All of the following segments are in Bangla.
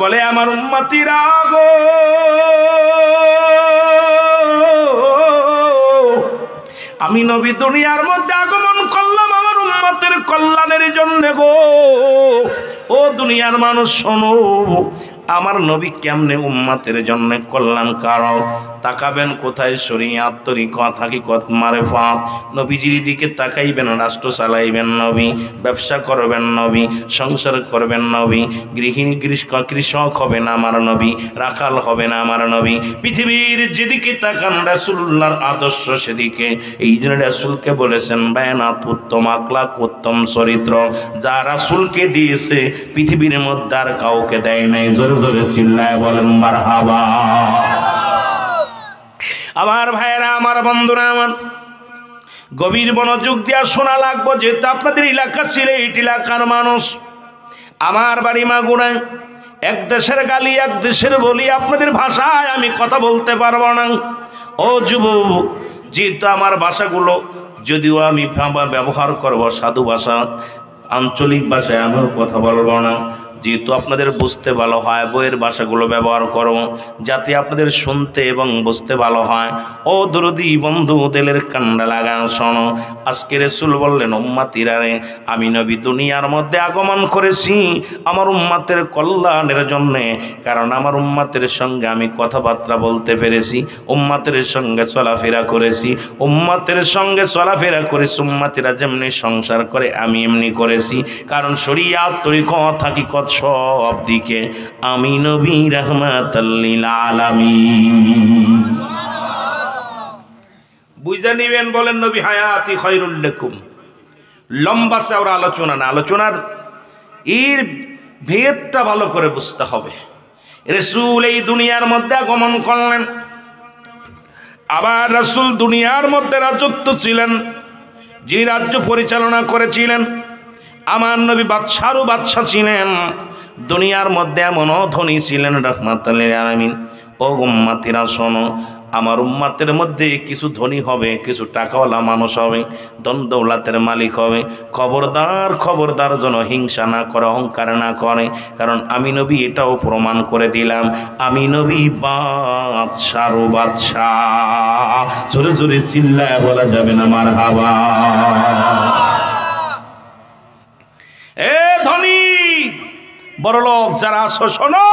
বলে আমার উম্মতিরা গো, আমি নবী দুনিয়ার মধ্যে আগমন করলাম আমার উম্মতের কল্যাণের জন্য গো। ও দুনিয়ার মানুষ শোনো, আমার নবী কেমনে উম্মতের জন্য কল্যাণ কারক। তাকাবেন কোথায়? শরিয়াত, তরিকত, হাকিকত, মারেফাত। নবীজির দিকে তাকাইবেন, রাষ্ট্র চালাইবেন নবী, ব্যবসা করবেন নবী, সংসার করবেন নবী, গৃহিণী কৃষক হবেন আমার নবী, রাখাল হবেন আমার নবী। পৃথিবীর যেদিকে তাকান রাসূলুল্লাহর আদর্শ সেদিকে। এই জন্য রাসূলকে বলেছেন বায়ানাত, উত্তম আখলাক, উত্তম চরিত্র। যা রাসূলকে দিয়েছে পৃথিবীর মধ্যে আর কাউকে দেয় নাই। জোরে জোরে চিল্লায় বলেন মারহাবা। আমার ভাইয়েরা, আমার বন্ধুরা, আমার গভীর মনোযোগ দিয়া শোনা লাগবো, যেহেতু আপনাদের এলাকা ছিল এই এলাকার মানুষ। আমার বাড়ি মাগুরায়। এক দেশের গালি এক দেশের বলি, আপনাদের ভাষায় আমি কথা বলতে পারবো না। ও যুবক, যেহেতু আমার ভাষাগুলো যদিও আমি ব্যবহার করব সাধু ভাষা, আঞ্চলিক ভাষায় আমিও কথা বলবো না, যেহেতু আপনাদের বুঝতে ভালো হয় বইয়ের ভাষাগুলো ব্যবহার করো যাতে আপনাদের শুনতে এবং বুঝতে ভালো হয়। ও দরদি বন্ধু, দিলের কান্ডা লাগান শোনো। আজকে রাসূল বললেন উম্মতিরা রে, আমি নবী দুনিয়ার মধ্যে আগমন করেছি আমার উম্মতের কল্যাণের জন্যে। কারণ আমার উম্মতের সঙ্গে আমি কথাবার্তা বলতে পেরেছি, উম্মতের সঙ্গে চলাফেরা করেছি, উম্মতের সঙ্গে চলাফেরা করেছি। উম্মতিরা যেমনি সংসার করে আমি এমনি করেছি। কারণ শরিয়াত, তরিকত, হাকিকত সব দিকে আমি নবী রাহমাতাল লিল আলামিন। বুঝা নিবেন, বলেন নবী হায়াতি খায়রুল লাকুম। লম্বা চওড়া আলোচনা না, আলোচনার এর ভেদটা ভালো করে বুঝতে হবে। রাসূল এই দুনিয়ার মধ্যে আগমন করলেন, আবার রাসূল দুনিয়ার মধ্যে রাজত্ব ছিলেন, যিনি রাজ্য পরিচালনা করেছিলেন। আমার নবী বাদশারও বাদশা ছিলেন, দুনিয়ার মধ্যে এমনও ধনী ছিলেন রাহমাতুল লিল আলামিন। ও উম্মতিরা শোনো, আমার উম্মতের মধ্যে কিছু ধনী হবে, কিছু টাকাওয়ালা মানুষ হবে, ধন দৌলতের মালিক হবে। খবরদার খবরদার যেন হিংসা না করে, অহংকার না করে। কারণ আমি নবী এটাও প্রমাণ করে দিলাম, আমি নবী বাদশারও বাদশা। জোরে জোরে চিল্লায় বলা যাবে না মারহাবা। এ ধনী বড়লোক যারা আছো শোনো,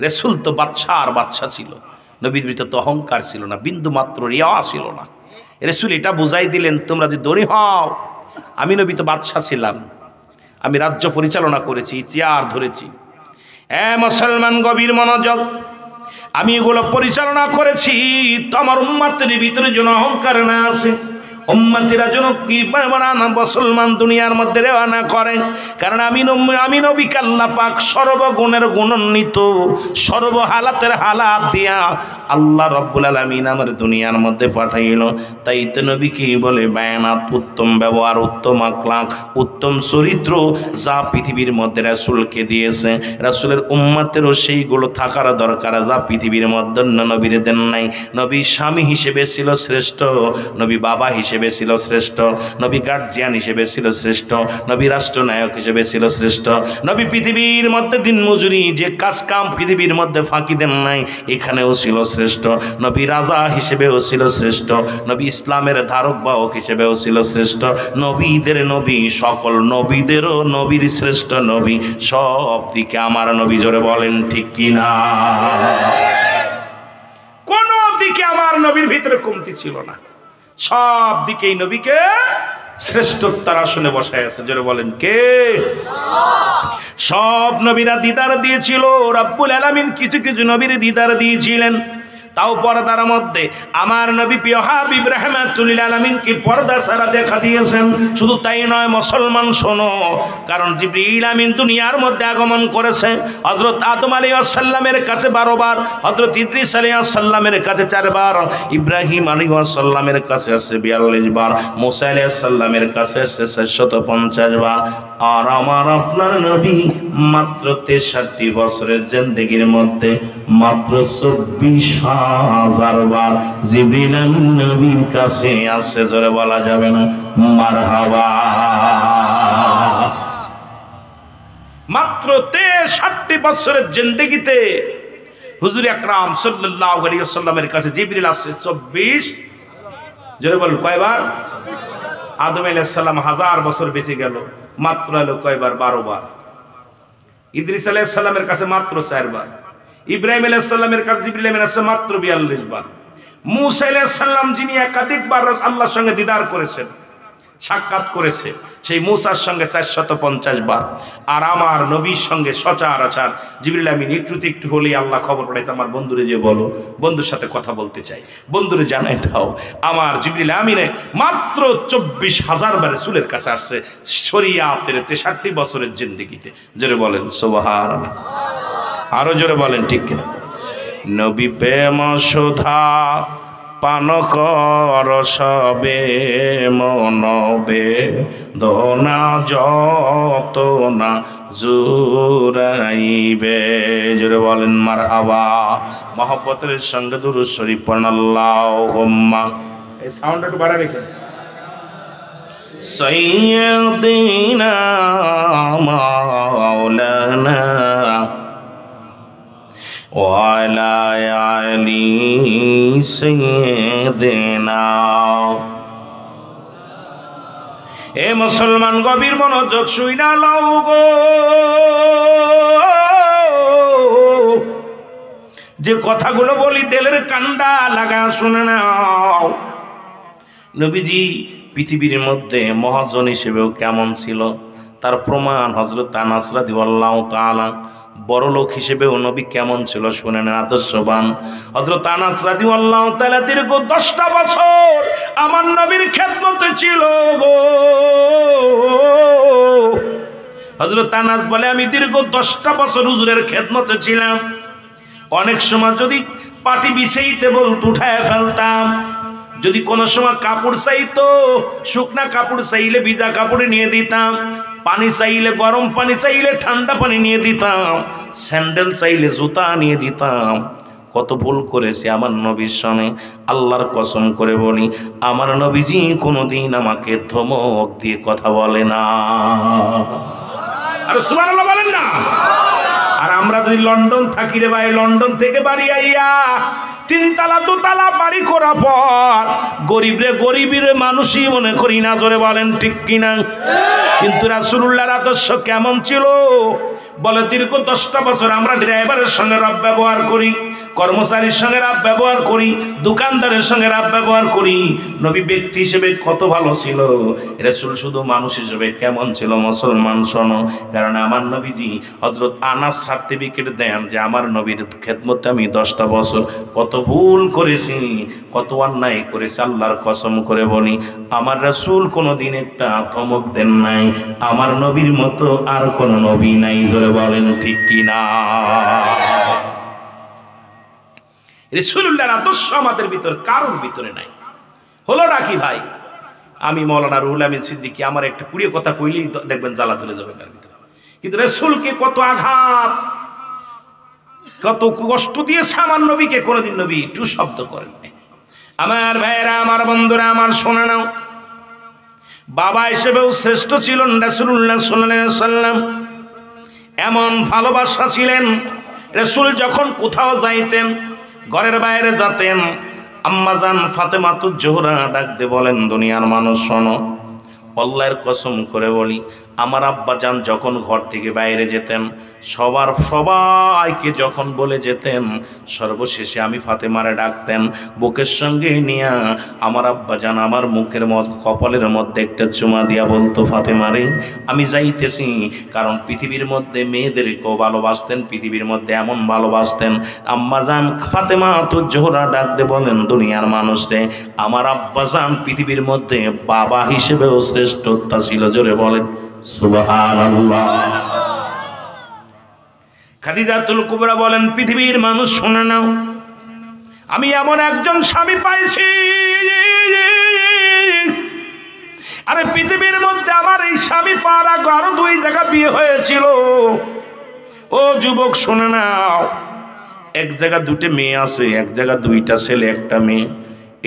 রাসূল তো বাদশার বাদশা ছিল, নবীর ভিতরে তো অহংকার ছিল না, বিন্দু মাত্র রিয়া ছিল না। রাসূল এটা বুঝাই দিলেন, তোমরা যদি ধনী হও, আমি নবী তো বাদশা ছিলাম, আমি রাজ্য পরিচালনা করেছি, চেয়ার ধরেছি। মুসলমান গভীর মনোযোগ, আমি এগুলো পরিচালনা করেছি, তো আমার উম্মতের ভিতরে যেন অহংকার না আসে, উম্মতিরা যেন কি মুসলমান দুনিয়ার মধ্যে রেওয়ানা করেন। কারণ আমি নবীকে আল্লাহ পাক সর্বগুণের গুণান্বিত, সর্বহালাতের হালাত দিয়া আল্লাহ রব্বুল আলামিন আমার দুনিয়ার মধ্যে পাঠাইল। তাই তো নবীকে বলে বায়ানাত, উত্তম ব্যবহার, উত্তম আখলাক, উত্তম চরিত্র যা পৃথিবীর মধ্যে রাসূলকে দিয়েছে, রাসূলের উম্মতেরও সেইগুলো থাকার দরকার যা পৃথিবীর মধ্যে নবীর দেন নাই। নবী স্বামী হিসেবে ছিল শ্রেষ্ঠ, নবী বাবা হিসেবে ছিল শ্রেষ্ঠ, নবী গার্জিয়ান হিসেবে ছিল শ্রেষ্ঠ, নবী রাষ্ট্রনায়ক হিসেবে ছিল শ্রেষ্ঠ, নবী পৃথিবীর মধ্যে দিন মজুরি যে কাজ কাম পৃথিবীর মধ্যে ফাঁকি দেন নাই এখানেও ছিল শ্রেষ্ঠ, নবী রাজা হিসেবেও ছিল শ্রেষ্ঠ, নবী ইসলামের ধারক বাহক হিসেবেও ছিল শ্রেষ্ঠ, নবীদের নবী, সকল নবীদেরও নবীর শ্রেষ্ঠ নবী। সব দিকে আমার নবী, জোরে বলেন ঠিক কিনা। কোন দিকে আমার নবীর ভিতরে কমতি ছিল না, সব দিকে এই নবীকে শ্রেষ্ঠতার আসনে বসায় আছে। জোরে বলেন কে? সব নবীরা দিদার দিয়েছিল, রব্বুল আলামিন কিছু কিছু নবীর দিদার দিয়েছিলেন, তাও পর্দার মধ্যে। আমার নবী প্রিয় হাবিব রাহমাতুল লিল আলামিনকে পর্দা ছাড়া দেখা দিয়েছেন। শুধু তাই নয় মুসলমান শোনো, কারণ জিবরিল আমিন দুনিয়ার মধ্যে আগমন করেছে হযরত আদম আলাইহিস সালামের কাছে 12 বার, হযরত ইদ্রিস আলাইহিস সালামের কাছে 4 বার, ইব্রাহিম আলাইহিস সালামের কাছে আছে 42 বার, মুসা আলাইহিস সালামের কাছে আছে 450 বার। আর আমার আপনার নবী মাত্র 63 বছরের জিন্দেগির মধ্যে মাত্র 24,000 বার জিবরিল নবীর কাছে আসছে। জোরে বলা যাবে না মারহাবা। মাত্র 63 বছরের জিন্দেগিতে হুজুর আকরাম সাল্লাল্লাহু আলাইহি ওয়াসাল্লামের কাছে জিবরিল আসছে 24, জোরে বলুন কয়বার? আদম আলাইহিস সালাম 1000 বছর বেঁচে গেল, মাত্র এলো কয়বার? 12 বার। ইদ্রিস আলাইহিস সালামের কাছে মাত্র 4 বার। ইব্রাহিম আলাইহিস সালামের কাছে জিবরিল আমিন আসছে মাত্র 42 বার। মূসা আলাইহিস সালাম যিনি একাধিকবার আল্লাহর সঙ্গে দিদার করেছেন, সাক্ষাৎ করেছে, সেই মূসার সঙ্গে 450 বার। আর আমার নবীর সঙ্গে সচরাচর জিবরিল আমিন একটু হলেই আল্লাহ খবর পাঠাইতে, আমার বন্ধুরে যে বলো, বন্ধুর সাথে কথা বলতে চাই, বন্ধুরে জানাই দাও। আমার জিবরিল আমিনে মাত্র 24,000 বার রাসূলের কাছে আসছে শরীয়তের 63 বছরের জিন্দেগিতে। জোরে বলেন সুবহানাল্লাহ, আরো জোরে বলেন ঠিক কিনা? নবী প্রেম সুধা পান কর সবে মনবে দোনা যত না জুরাইবে। জোরে বলেন মারহাবা। মহব্বতের সঙ্গে দুরূদ শরীফ পড়েন আল্লাহুম্মা। এই সাউন্ড একটু বাড়া রেখেন। সাইয়্যিদিনা মাওলানা ওয়ালা আলি সাইয়্যিদিনা। এ মুসলমান গভীর মনোযোগ শুইনা লও গো, যে কথাগুলো বলি দিলের কান্ডা লাগা শুনে নাও। নবীজি পৃথিবীর মধ্যে মহাজন হিসেবেও কেমন ছিল তার প্রমাণ হযরত আনাস রাদিয়াল্লাহু তাআলা। বড় লোক হিসেবেও নবী কেমন ছিল শুনেন, আদর্শবান। হযরত আনাস রাদিয়াল্লাহু তাআলা দীর্ঘ 10টা বছর আমার নবীর খেদমতে ছিল গো। হযরত আনাস বলে, আমি দীর্ঘ 10টা বছর হুজুরের খেদমতে ছিলাম। অনেক সময় যদি পাটি বিছাইতে বলতো উঠায় ফেলতাম, যদি কোনো সময় কাপড় চাইতো, শুকনা কাপড় চাইলে ভিজা কাপড়ে নিয়ে দিতাম, পানি চাইলে গরম পানি চাইলে ঠান্ডা পানি নিয়ে দিতাম, স্যান্ডেল চাইলে জুতা নিয়ে দিতাম। কত ভুল করেছে আমার নবীর সঙ্গে। আল্লাহর কসম করে বলি, আমার নবীজি কোনোদিন আমাকে ধমক দিয়ে কথা বলে না। আর সুবহানাল্লাহ বলেন না। আর আমরা যদি লন্ডন থাকি রে ভাই, লন্ডন থেকে বাড়ি আইয়া 3 তালা 2 তালা বাড়ি করা পর গরিবরে গরিবের মানুষই মনে করি না। জোরে বলেন ঠিক কিনা? কিন্তু রাসূলুল্লাহর আদর্শ কেমন ছিল বলে, দীর্ঘ 10টা বছর আমরা ড্রাইভারের সঙ্গে রাব ব্যবহার করি, কর্মচারীর সঙ্গে রাব ব্যবহার করি, দোকানদারের সঙ্গে রাব ব্যবহার করি। নবী ব্যক্তি হিসেবে কত ভালো ছিল, রাসূল শুধু মানুষ হিসেবে কেমন ছিল মুসলমান শোনো। কারণ আমার নবীজি হযরত আনাস সার্টিফিকেট দেন যে আমার নবীর খেদমতে আমি 10টা বছর কত ভুল করেছি, কত অন্যায় করেছি। আল্লাহর কসম করে বলি, আমার রাসূল কোনোদিন একটা ধমক দেন নাই। আমার নবীর মতো আর কোন নবী নাই। জোরে বলেন ঠিক কিনা? রাসূলুল্লাহর আদর্শ আমাদের ভিতর কারোর ভিতরে নাই। হলো নাকি ভাই? আমি মাওলানা রুহুল আমিন সিদ্দিকী আমার একটা কুড়িয়ে কথা কইলেই দেখবেন জ্বালা তুলে যাবে তার ভিতরে। কিন্তু রাসূলকে কত আঘাত, কত কষ্ট দিয়েছে আমার নবীকে, কোনোদিন নবী একটু শব্দ করেন নাই। আমার ভাইয়েরা, আমার বন্ধুরা, আমার শোনা নাও, বাবা হিসেবেও শ্রেষ্ঠ ছিলেন রাসূলুল্লাহ সাল্লাল্লাহু আলাইহি ওয়াসাল্লাম। এমন ভালোবাসা ছিলেন, রাসূল যখন কোথাও যাইতেন, ঘরের বাইরে যেতেন, আম্মাজান ফাতেমাতুজ জোহরা ডাক দিয়ে বলেন, দুনিয়ার মানুষ শোনো, আল্লাহর কসম করে বলি, আমার আব্বাজান যখন ঘর থেকে বাইরে যেতেন, সবাইকে যখন বলে যেতেন, সর্বশেষে আমি ফাতেমারে ডাকতেন, বুকের সঙ্গে নিয়ে আমার আব্বাজান আমার মুখের কপালের মধ্যে একটা চুমা দিয়া বলতো, ফাতেমারে আমি যাইতেছি। কারণ পৃথিবীর মধ্যে মেয়েদেরকেও ভালোবাসতেন, পৃথিবীর মধ্যে এমন ভালোবাসতেন। আম্মাজান ফাতেমাতুজ জোহরা ডাক দিয়ে বলেন, দুনিয়ার মানুষরে আমার আব্বাজান পৃথিবীর মধ্যে বাবা হিসেবেও শ্রেষ্ঠতা ছিল। জোরে বলেন সুবহানাল্লাহ। খাদিজাতুল কুবরা বলেন, পৃথিবীর মানুষ শুনে নাও, আমি এমন একজন স্বামী পাইছি, আরে পৃথিবীর মধ্যে আমার এই স্বামী পাওয়ার আগে আরো 2 জায়গা বিয়ে হয়েছিল। ও যুবক শুনে নাও, এক জায়গা 2টে মেয়ে আছে, এক জায়গা 2টা ছেলে 1টা মেয়ে।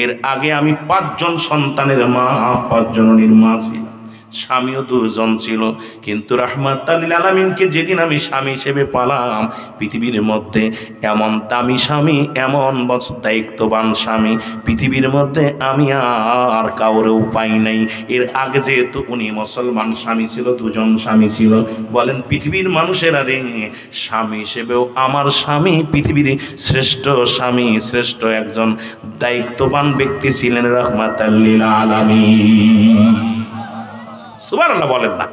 এর আগে আমি 5 জন সন্তানের মা, 5 জননীর মা ছিলাম। স্বামীও দুজন ছিল, কিন্তু রাহমাতাল লিল আলামিনকে যেদিন আমি স্বামী হিসেবে পালাম, পৃথিবীর মধ্যে এমন দামি স্বামী, এমন দায়িত্ববান স্বামী পৃথিবীর মধ্যে আমি আর কাউরেও পাই নাই। এর আগে যেহেতু উনি মুসলমান স্বামী ছিল, দুজন স্বামী ছিল, বলেন পৃথিবীর মানুষেরা রে, স্বামী হিসেবেও আমার স্বামী পৃথিবীর শ্রেষ্ঠ স্বামী, শ্রেষ্ঠ একজন দায়িত্ববান ব্যক্তি ছিলেন রাহমাতাল লিল আলামিন। সুবহানাল্লাহ বলেন না?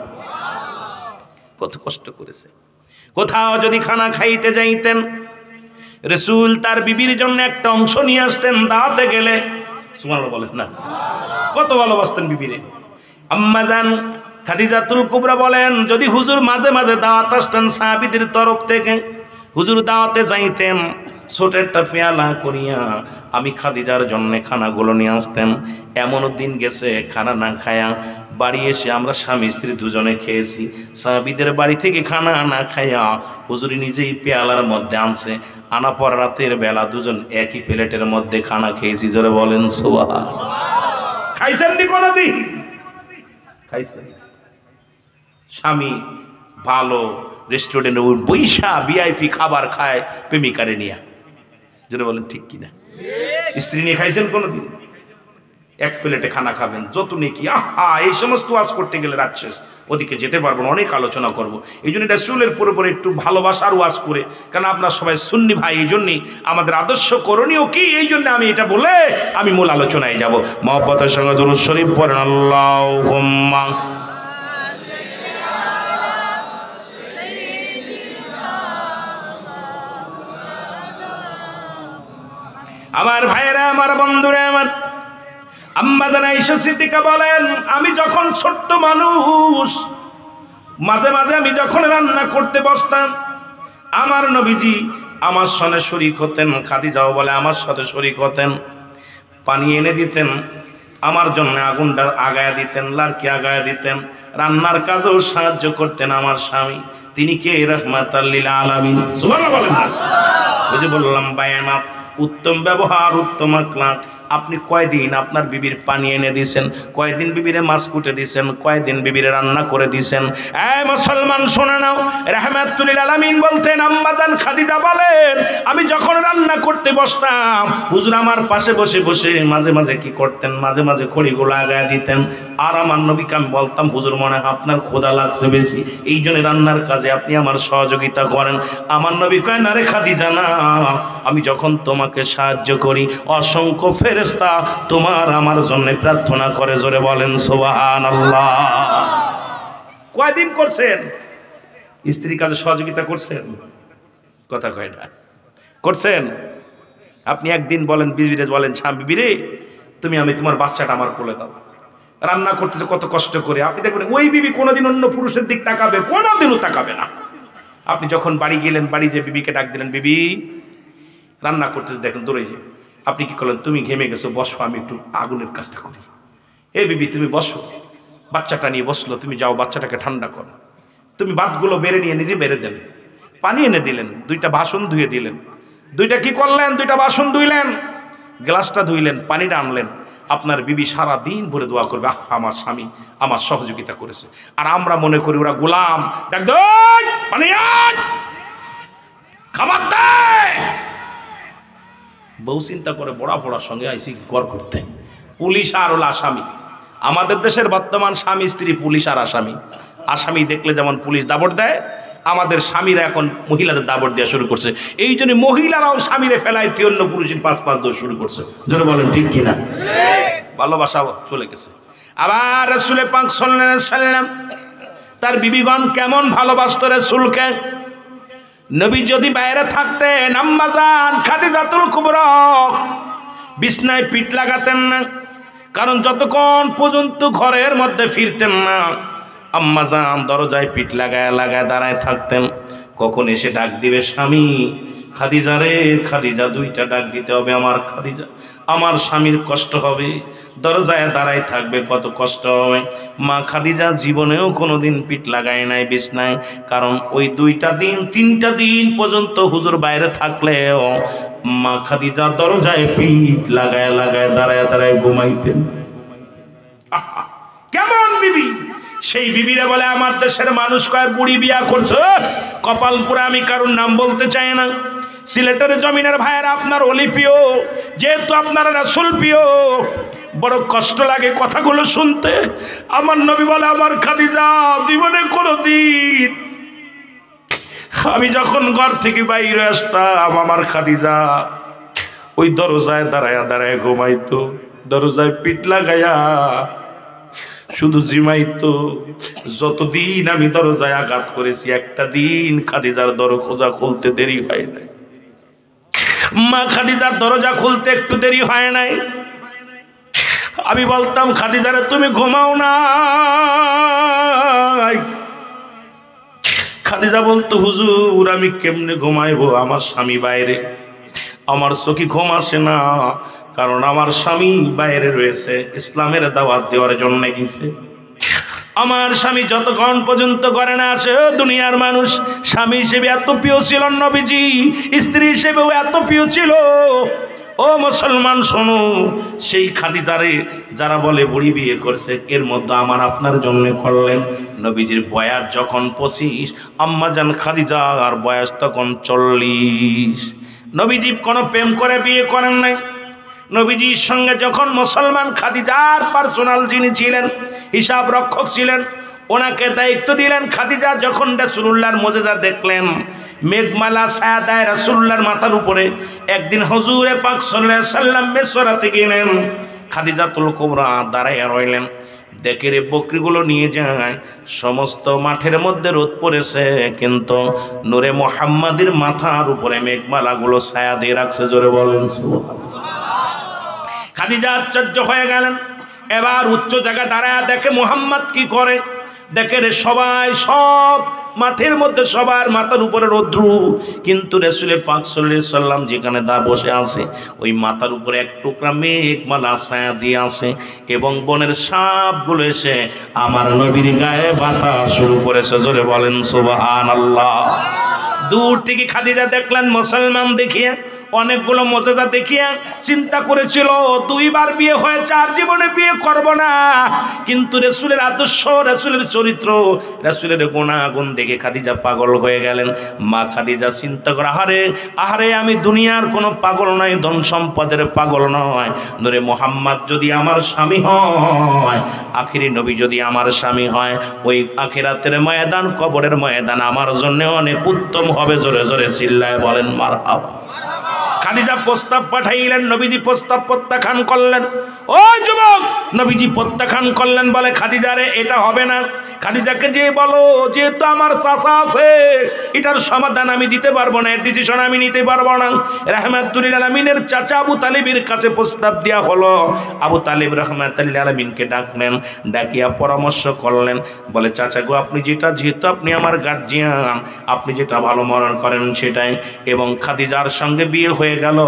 কত কষ্ট করেছে। কোথাও যদি খানা খাইতে যাইতেন, রাসূল তার বিবির জন্য একটা অংশ নিয়ে আসতেন দাওয়াতে গেলে। সুবহানাল্লাহ বলেন না? কত ভালোবাসতেন বিবিরে। আম্মা জান খাদিজাতুল কুবরা বলেন, যদি হুজুর মাঝে মাঝে দাওয়াত আসতেন সাহাবীদের তরফ থেকে, হুজুর দাওয়াতে যাইতেন, ছোট একটা পেয়ালা করিয়া আমি খাদিজার জন্য খানাগুলো নিয়ে আসতেন। এমনও দিন গেছে খানা না খায়া বাড়ি এসে আমরা স্বামী স্ত্রী দুজনে খেয়েছি। সাহাবীদের বাড়ি থেকে খানা না খাইয়া হুজুরি নিজেই পেয়ালার মধ্যে আনছে, আনা পর রাতের বেলা দুজন একই প্লেটের মধ্যে খানা খেয়েছি। জোরে বলেন সুবহানাল্লাহ। খাইছেন নি কোনদিন? খাইছেন? স্বামী ভালো রেস্টুরেন্টে বৈশা ভিআইপি খাবার খায় প্রেমিকারে নিয়ে। যেটা বলেন ঠিক কিনা? স্ত্রী নিয়ে খাইছেন কোনোদিন? এক প্লেটে খানা খাবেন, যত নেকি। আহা, এই সমস্ত ওয়াজ করতে গেলে রাত শেষ, ওদিকে যেতে পারবো না, অনেক আলোচনা করবো। এই জন্য রাসূলের পুরোপুরি একটু ভালোবাসার ওয়াজ করে, কারণ আপনারা সবাই সুন্নি ভাই, এই জন্যই আমাদের আদর্শ করণীয় কি, এই জন্য আমি এটা বলে আমি মূল আলোচনায় যাব। মহব্বতের সঙ্গে দুরূদ শরীফ পড়েন। আল্লাহুম্মা আমার ভাইয়েরা, আমার বন্ধুরা, আমার আম্মা জান আয়েশা সিদ্দিকা বলেন, আমি যখন ছোট্ট মানুষ, মাঝে মাঝে আমি যখন রান্না করতে বসতাম, আমার নবীজি আমার সঙ্গে শরীক হতেন। খাদিজাও বলে আমার সাথে শরীক হতেন। পানি এনে দিতেন আমার জন্য, আগুনটা আগায়া দিতেন, লাড়কি আগায়া দিতেন, রান্নার কাজেও সাহায্য করতেন আমার স্বামী। তিনি কে? রাহমাতাল লিল আলামিন। সুবহানাল্লাহ বলেন না? ওই যে বললাম বায়ানাত, উত্তম ব্যবহার, উত্তম আখলাক। আপনি কয়দিন আপনার বিবির পানি এনে দিয়েছেন, কয়দিন বিবিরে মাছ কুটে দিয়েছেন, কয়দিন বিবিরে রান্না করে দিয়েছেন। এই মুসলমান শুনে নাও, রাহমাতুল লিল আলামিন বলতেন, আম্মা জান খাদিজা বলেন, আমি যখন রান্না করতে বসতাম, হুজুর আমার পাশে বসে বসে মাঝে মাঝে কি করতেন, মাঝে মাঝে খড়িগুলো আগায় দিতেন। আর আমার নবীকে আমি বলতাম, হুজুর মনে হয় আপনার ক্ষুধা লাগছে বেশি, এই জন্য রান্নার কাজে আপনি আমার সহযোগিতা করেন। আমার নবী কয়, না রে খাদিজা না, আমি যখন তোমাকে সাহায্য করি, অসংখ্য ফেরেশতা তোমার আমার জন্য প্রার্থনা করে। জোরে বলেন সুবহানাল্লাহ। কয়দিন করছেন স্ত্রী কাজে সহযোগিতা করছেন? কথা কয় না, করছেন? আপনি একদিন বলেন বিবিরে, বলেন স্বামী, বিবিরে তুমি, আমি তোমার বাচ্চাটা আমার কোলে দাও। রান্না করতেছে কত কষ্ট করে, আপনি দেখবেন ওই বিবি কোনোদিন অন্য পুরুষের দিক তাকাবে? কোনোদিনও তাকাবে না। আপনি যখন বাড়ি গেলেন, বাড়ি যে বিবিকে ডাক দিলেন, বিবি রান্না করতেছে, দেখেন দৌড়ে যে আপনি কি করলেন, তুমি ঘেমে গেছো, বসো, আমি একটু আগুনের কাজটা করি। এ বিবি তুমি বসো, বাচ্চাটা নিয়ে বসলো, তুমি যাও বাচ্চাটাকে ঠান্ডা করো। তুমি ভাতগুলো বেড়ে নিয়ে নিজে বেড়ে দেন, পানি এনে দিলেন, দুইটা বাসন ধুয়ে দিলেন। দুইটা কি করলেন? দুইটা বাসন ধুইলেন, গ্লাসটা ধুইলেন, পানিটা আনলেন। আপনার বিবি সারা দিন ভরে দোয়া করবে, আহ আমার স্বামী আমার সহযোগিতা করেছে। আর আমরা মনে করি ওরা গোলাম, ডাক দে পানি আন, খাবার দেয়। বউ চিন্তা করে বড়া পড়ার সঙ্গে আইসি কর করতে, পুলিশ আর হলো আসামি। আমাদের দেশের বর্তমান স্বামী স্ত্রী পুলিশ আর আসামি। আসামি দেখলে যেমন পুলিশ দাবড় দেয়, আমাদের স্বামীরা এখন মহিলাদের দাবড় দেওয়া শুরু করছে। এই জন্য মহিলারাও স্বামীরে ফেলায় অন্য পুরুষের পাঁচ দোষ শুরু করছে। যেন বলেন ঠিক কিনা? ভালোবাসা চলে গেছে। আবার রাসূল পাক সাল্লাল্লাহু আলাইহি সাল্লাম তার বিবিগণ কেমন ভালোবাসত রাসূলকে। নবী যদি বাইরে থাকতেন, আম্মা জান খাদিজাতুল কুবরা বিছনায় পিঠ লাগাতেন না, কারণ যতক্ষণ পর্যন্ত ঘরের মধ্যে ফিরতেন না, আম্মা জান দরজায় পিঠ লাগায় লাগায় দাঁড়ায় থাকতেন। কখন এসে ডাক দিবে স্বামী, খাদিজা রে খাদিজা, দুইটা ডাক দিতে হবে, আমার খাদিজা, আমার স্বামীর কষ্ট হবে, দরজায় দাঁড়ায় থাকবে, কত কষ্ট হবে। মা খাদিজা জীবনেও কোনোদিন পিঠ লাগায় নাই বিছনায়, কারণ ওই দুইটা দিন তিনটা দিন পর্যন্ত হুজুর বাইরে থাকলেও মা খাদিজা দরজায় পিঠ লাগায় লাগায় দাঁড়ায় দাঁড়ায় ঘুমাইতেন। কেমন বিবি, সেই বিবিরা বলে আমার দেশের মানুষ কয় বুড়ি বিয়া করছো, কপাল পুরা, আমি কারোর নাম বলতে চাই না। সিলেটের জমিনের ভাইয়েরা, আপনার অলি প্রিয়, যেহেতু আপনারা রাসূল প্রিয়, বড় কষ্ট লাগে কথাগুলো শুনতে। আমার নবী বলে আমার খাদিজা জীবনে কোনোদিন, আমি যখন ঘর থেকে বাইরে আসতাম আমার খাদিজা ওই দরজায় দাঁড়ায়া দাঁড়ায় ঘুমাইতো, দরজায় পিঠ লাগাইয়া শুধু জিমাইতো। যতদিন আমি দরজায় আঘাত করেছি একটা দিন খাদিজার দরজা খুলতে দেরি হয় নাই। মা খাদিজার দরজা খুলতে একটু দেরি হয় নাই। আমি বলতাম খাদিজারে তুমি ঘুমাও না। খাদিজা বলতো হুজুর আমি কেমনে ঘুমাইবো, আমার স্বামী বাইরে, আমার চোখে ঘুম আসে না, কারণ আমার স্বামী বাইরে রয়েছে, ইসলামের দাওয়াত দেওয়ার জন্য গেছে। আমার স্বামী যতক্ষণ পর্যন্ত করে না আসে, দুনিয়ার মানুষ স্বামী হিসেবে এত প্রিয় ছিল নবীজি, স্ত্রী হিসেবেও এত প্রিয় ছিল। ও মুসলমান শোনো, সেই খাদিজারে যারা বলে বুড়ি বিয়ে করছে, এর মধ্যে আমার আপনার জন্য করলেন। নবীজির বয়স যখন 25, আম্মাজান খাদিজার বয়স তখন 40। নবীজি কোনো প্রেম করে বিয়ে করেন নাই। নবীজির সঙ্গে যখন মুসলমান খাদিজার পার্সোনাল যিনি ছিলেন, হিসাব রক্ষক ছিলেন, ওনাকে দায়িত্ব দিলেন। খাদিজা যখন রাসূলুল্লাহর মুজিজা দেখলেন, মেঘমালা ছায়া দেয় রাসূলুল্লাহর মাথার উপরে। একদিন হুজুরে পাক সাল্লাল্লাহু আলাইহি সাল্লাম মেসরাতে গেলেন, খাদিজাতুল কুবরা দাঁড়াইয়া রইলেন। দেখে রে বকরিগুলো নিয়ে যায়, সমস্ত মাঠের মধ্যে রোদ পড়েছে, কিন্তু নূরে মুহাম্মাদের মাথার উপরে মেঘমালাগুলো ছায়া দিয়ে রাখছে। জোরে বলেন সুবহানাল্লাহ। খাদিজা আশ্চর্য হয়ে গেলেন। এবার উচ্চ জায়গায় দাঁড়ায় দেখে মুহাম্মদ কি করে। দেখে রে সবাই, সব মাঠের মধ্যে সবার মাথার উপরে রৌদ্র, কিন্তু রাসূল পাক সাল্লাল্লাহু আলাইহি সাল্লাম যেখানে বসে আছে ওই মাথার উপরে এক টুকরা মেঘমালা ছায়া দিয়ে আছে, এবং বনের সাপগুলো এসে আমার নবীর গায়ে বাতাস শুরু করেছে। জোরে বলেন সুবহানাল্লাহ। দূর থেকে খাদিজা দেখলেন মুসলমান দেখিয়ে, অনেকগুলো মুজিজা দেখিয়ে চিন্তা করেছিল দুইবার বিয়ে হয়েছে, আর জীবনে বিয়ে করব না। কিন্তু রাসূলের আদর্শ, রাসূলের চরিত্র, রাসূলের গুণাগুণ দেখে খাদিজা পাগল হয়ে গেলেন। মা খাদিজা চিন্তা করে, আহারে আহারে, আমি দুনিয়ার কোনো পাগল নয়, ধন সম্পদের পাগল নয়। নূরে মুহাম্মদ যদি আমার স্বামী হয়, আখিরি নবী যদি আমার স্বামী হয়, ওই আখিরাতের ময়দান, কবরের ময়দান আমার জন্য অনেক উত্তম হবে। জোরে জোরে চিল্লায় বলেন মারহাবা। খাদিজা প্রস্তাব পাঠাইলেন, নবীজি প্রস্তাব প্রত্যাখ্যান করলেন। ওই যুবক, নবীজি প্রত্যাখ্যান করলেন, বলে খাদিজারে এটা হবে না। খাদিজাকে যে বলো যেহেতু আমার চাচা আছে, এটার সমাধান আমি দিতে পারবো না, এর ডিসিশন আমি নিতে পারবো না। রাহমাতুল আলামিনের চাচা আবু তালিবের কাছে প্রস্তাব দেওয়া হলো। আবু তালিব রাহমাতুল আলামিনকে ডাকলেন, ডাকিয়া পরামর্শ করলেন। বলে চাচা গো, আপনি যেটা, যেহেতু আপনি আমার গার্জিয়ান, আপনি যেটা ভালো মনে করেন সেটাই। এবং খাদিজার সঙ্গে বিয়ে হয়ে গেল।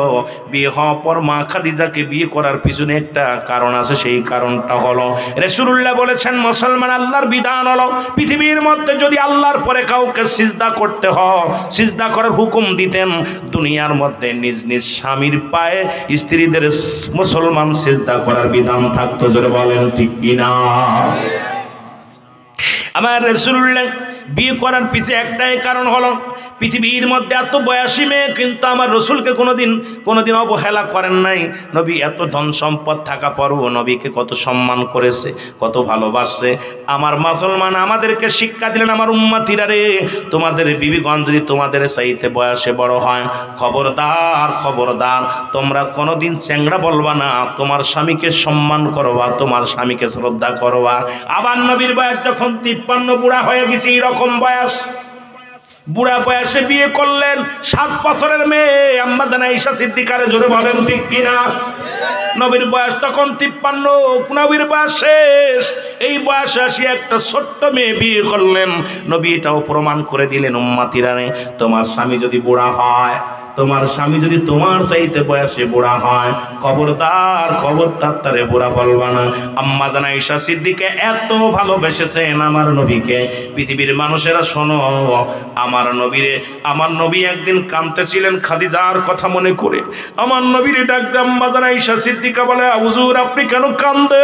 বিয়ে হওয়ার পর মা খাদিজাকে বিয়ে করার পিছনে একটা কারণ আছে, সেই কারণটা হলো রাসূলুল্লাহ বলেছেন মুসলমান আল্লাহর বিধান হলো পৃথিবীর মধ্যে যদি আল্লাহর পরে কাউকে সিজদা করতে হয়, সিজদা করার হুকুম দিতেন, দুনিয়ার মধ্যে নিজ নিজ স্বামীর পায়ে স্ত্রীদের মুসলমান সিজদা করার বিধান থাকতো। জোরে বলেন ঠিক কিনা? আমার রাসূলুল্লাহ বিয়ে করার পিছে একটাই কারণ হলো, পৃথিবীর মধ্যে এত বয়সী মেয়ে কিন্তু আমার রসুলকে কোনোদিন অবহেলা করেন নাই। নবী এত ধন সম্পদ থাকা পরও নবীকে কত সম্মান করেছে, কত ভালোবাসছে। আমার মুসলমান আমাদেরকে শিক্ষা দিলেন, আমার উম্মতিরা রে, তোমাদের বিবিগণ যদি তোমাদের চাইতে বয়সে বড় হয়, খবরদার খবরদার, তোমরা কোনোদিন চ্যাংড়া বলবা না, তোমার স্বামীকে সম্মান করবা, তোমার স্বামীকে শ্রদ্ধা করবা। আবার নবীর বয়স যখন 53, বুড়া হয়ে গেছে, এরকম বয়স, বুড়া বয়সে বিয়ে করলেন 7 বছরের মেয়ে আম্মা জান আয়েশা সিদ্দিকার। জোরে বলেন ঠিক কিনা? নবীর বয়স তখন 53, নবীর বয়স শেষ। এই বয়সে আসি একটা ছোট্ট মেয়ে বিয়ে করলেন। নবী এটাও প্রমাণ করে দিলেন, উম্মতিরা রে, তোমার স্বামী যদি বুড়া হয়, তোমার স্বামী যদি তোমার চাইতে বয়সে বুড়া হয়, খবরদার খবরদার তারে বুড়া বলবা না। আম্মা জান আয়েশা সিদ্দিকা এত ভালোবেসেছেন আমার নবীকে, পৃথিবীর মানুষেরা শোনো, আমার নবী একদিন কাঁদতেছিলেন খাদিজার কথা মনে করে। আমার নবীর ডাক দিয়ে আম্মা জান আয়েশা সিদ্দিকা বলে, হুজুর আপনি কেন কাঁদেন?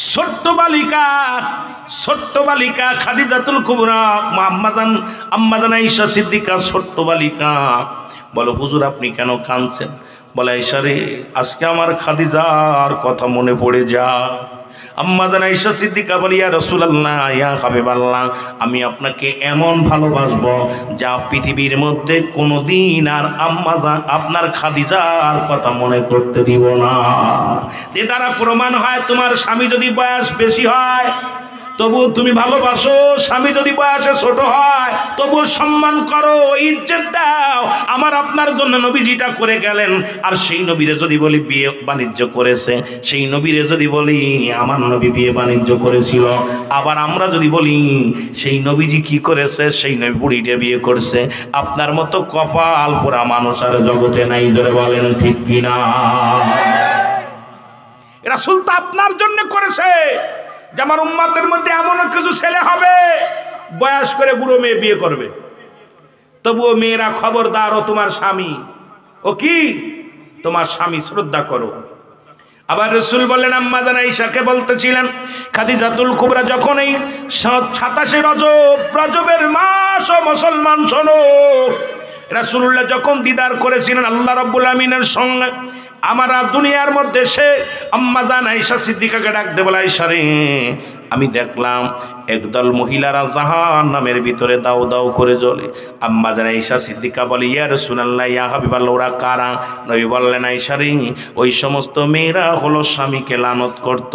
ছোট্ট বালিকা খাদিজাতুল কুবরা আম্মাদান আয়েশা সিদ্দিকা ছোট্ট বালিকা বলো, হুজুর আপনি কেন কাঁদছেন? বলে, আয়েশা রে, আজকে আমার খাদিজার কথা মনে পড়ে যায়। আম্মাদান আয়েশা সিদ্দিকা বলি, ইয়া রাসূলুল্লাহ, ইয়া হাবিবাল্লাহ, আমি আপনাকে এমন ভালোবাসবো যা পৃথিবীর মধ্যে কোনোদিন আর আম্মাদান আপনার খাদিজার কথা মনে করতে দিব না। যে দ্বারা প্রমাণ হয় তোমার স্বামী যদি বয়স বেশি হয় তবু তুমি ভালোবাসো, স্বামী যদি বয়সে ছোট হয় তবু সম্মান করো, ইজ্জত দাও। আমার আপনার জন্য নবীজিটা করে গেলেন, আর সেই নবীরে যদি বলি বিয়ে বাণিজ্য করেছে, সেই নবীরে যদি বলি আমার নবী বিয়ে বাণিজ্য করেছিল, আবার আমরা যদি বলি সেই নবীজি কি করেছে, সেই নবী বুড়িটা বিয়ে করছে, আপনার মতো কপাল পোড়া মানুষ আর জগতে নাই, জোরে বলেন ঠিক কিনা? রাসূল তো আপনার জন্য করেছে যে আমার উম্মতের মধ্যে এমন কিছু ছেলে হবে বয়স করে বুড়ো মেয়ে বিয়ে করবে, তবুও মেয়েরা খবরদার, ও তোমার স্বামী, ও কি তোমার স্বামী, শ্রদ্ধা করো। আবার রাসূল বললেন, আম্মাজান আয়েশাকে বলতেছিলেন, খাদিজাতুল কুবরা যখন এই 27 রজবের মাস, ও মুসলমান শোনো, রাসূলুল্লাহ যখন দিদার করেছিলেন আল্লাহ রাব্বুল আমিনের সঙ্গে, আমার দুনিয়ার মধ্যে সে আম্মাজান আয়েশা সিদ্দিকাকে ডাকতে বলে, আয়েশা রে, আমি দেখলাম একদল মহিলারা জাহান্নামের ভিতরে দাউ দাউ করে জ্বলে। আম্মাজান আয়েশা সিদ্দিকা বলে, ইয়া রাসূলুল্লাহ, ইয়া হাবিবাল্লাহ, ওরা কারা? নবী বললেন, আয়েশা রে, ওই সমস্ত মেয়েরা হলো স্বামীকে লানত করত।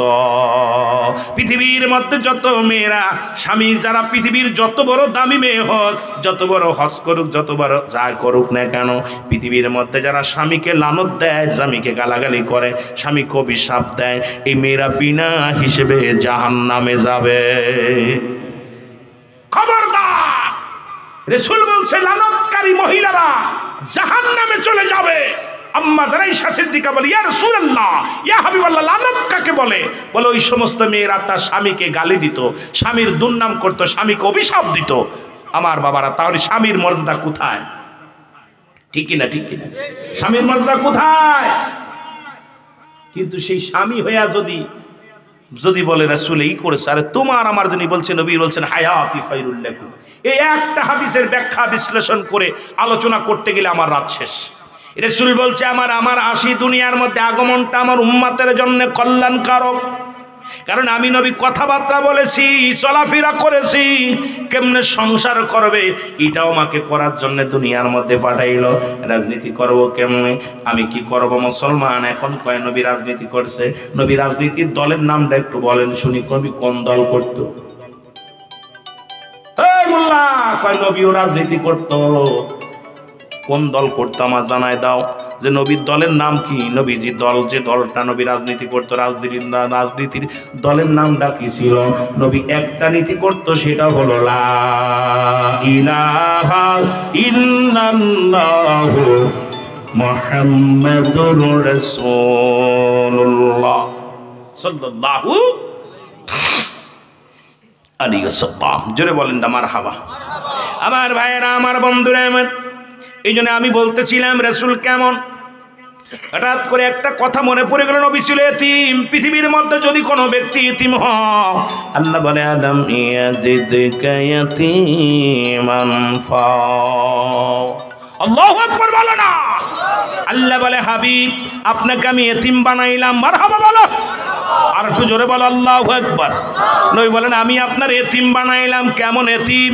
পৃথিবীর মধ্যে যত মেয়েরা স্বামী, যারা পৃথিবীর যত বড় দামি মেয়ে হোক, যত বড় হজ করুক, যত বড় যা করুক না কেন, পৃথিবীর মধ্যে যারা স্বামীকে লানত দেয়, স্বামীকে গালাগালি করে, স্বামীকে অভিশাপ দেয়, এই মেয়েরা বিনা হিসেবে জাহান্নামে যাবে। খবরদার, রাসূল বলছে লানতকারী মহিলারা জাহান্নামে চলে যাবে। আম্মাজান আয়েশা সিদ্দিকা বলে, ইয়া রাসূলুল্লাহ, ইয়া হাবিবাল্লাহ, লানত কাকে বলে? বলে, ওই সমস্ত মেয়েরা তার স্বামীকে গালি দিত, স্বামীর দুর্নাম করত, স্বামীকে অভিশাপ দিত। আমার বাবারা, তাহলে স্বামীর মর্যাদা কোথায়? ঠিক কিনা, ঠিক কিনা? স্বামীর মর্যাদা কোথায়? কিন্তু সেই স্বামী হইয়া যদি বলে রাসূল এই করেছে, আরে তোমার আমার জন্য বলছে, নবী বলছেন হায়াতি খায়রুল লাকুম, এই একটা হাদিসের ব্যাখ্যা বিশ্লেষণ করে আলোচনা করতে গেলে আমার রাত শেষ। রাসূল বলছে আমার আসি দুনিয়ার মধ্যে আগমনটা আমার উম্মতের জন্য কল্যাণকারক, কারণ আমি নবী কথাবার্তা বলেছি, চলাফেরা করেছি, কেমনে সংসার করবে এটাও আমাকে করার জন্য দুনিয়ার মধ্যে পাঠাইলো। রাজনীতি করব কেমনে, আমি কি করব মুসলমান? এখন কয় নবী রাজনীতি করছে, নবী রাজনীতির দলের নামটা একটু বলেন শুনি, নবী কোন দল করতো? এই মোল্লা কয় নবীও রাজনীতি করতো, কোন দল করতো আমার জানায় দাও, যে নবীর দলের নাম কি? নবীজি দল, যে দলটা নবী রাজনীতি করতো, রাজনীতির দলের নামটা কি ছিল? নবী একটা নীতি করতো, সেটা হলো লা ইলাহা ইল্লাল্লাহু মুহাম্মাদুর রাসূলুল্লাহ সাল্লাল্লাহু আলাইহি ওয়াসাল্লাম। জোরে বলেন না মারহাবা। আমার ভাইয়েরা, আমার বন্ধুরা, আমার এই জন্য আমি বলতেছিলাম রাসূল কেমন। হঠাৎ করে একটা কথা মনে পড়ে গেল, নবী ছিল এতিম। পৃথিবীর মধ্যে যদি কোনো ব্যক্তি এতিম হয়, আল্লাহ বলে আদম ইয়াজিদকা ইয়াতীমান ফাও। আল্লাহু আকবার বলো না। আল্লাহ বলে হাবিব আপনাকে আমি এতিম বানাইলাম, মারহাবা বলো। আর একটু জোরে বলো আল্লাহু আকবার। নবী বলেন আমি আপনার এতিম বানাইলাম। কেমন এতিম?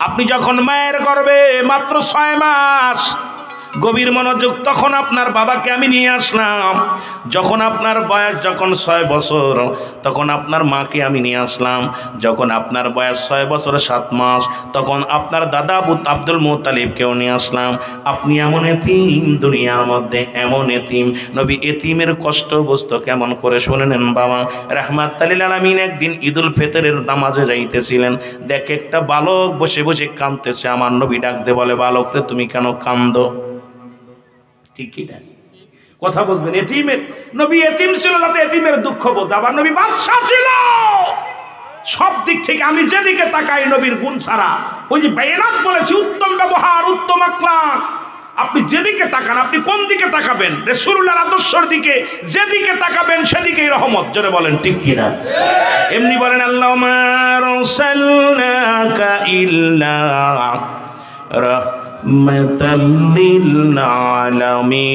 আপনি যখন মায়ের গর্ভে মাত্র 6 মাস, গভীর মনোযোগ, তখন আপনার বাবাকে আমি নিয়ে আসলাম। যখন আপনার বয়স 6 বছর, তখন আপনার মাকে আমি নিয়ে আসলাম। যখন আপনার বয়স 6 বছর 7 মাস, তখন আপনার দাদা আব্দুল মুত্তালিবকেও নিয়ে আসলাম। আপনি এমন এতিম, দুনিয়ার মধ্যে এমন এতিম। নবী এতিমের কষ্ট বুঝতো কেমন করে শুনে নেন বাবা। রাহমাতুল লিল আলামিন একদিন ঈদুল ফিতরের নামাজে যাইতেছিলেন, দেখে একটা বালক বসে বসে কাঁদতেছে। আমার নবী ডাক দিয়ে বলে, বালক রে তুমি কেন কাঁদো? ঠিক কি না? কথা বলবেন। এতিমের নবী এতিম ছিল, যাতে এতিমের দুঃখ বোঝে। আবার নবী বাদশা ছিল। সব দিক থেকে আমি যেদিকে তাকাই নবীর গুণ ছাড়া, ওই যে বেলাত বলেছি, উত্তম ব্যবহার, উত্তম আখলাক, আপনি যেদিকে তাকান, আপনি কোন দিকে তাকাবেন? রাসূলুল্লাহর আদর্শের দিকে যেদিকে তাকাবেন সেদিকেই রহমত। জোরে বলেন ঠিক কিনা? এমনি বলেন আল্লাহুম্মা আরসালনাকা ইল্লা রাহমাতাল লিল আলামিন।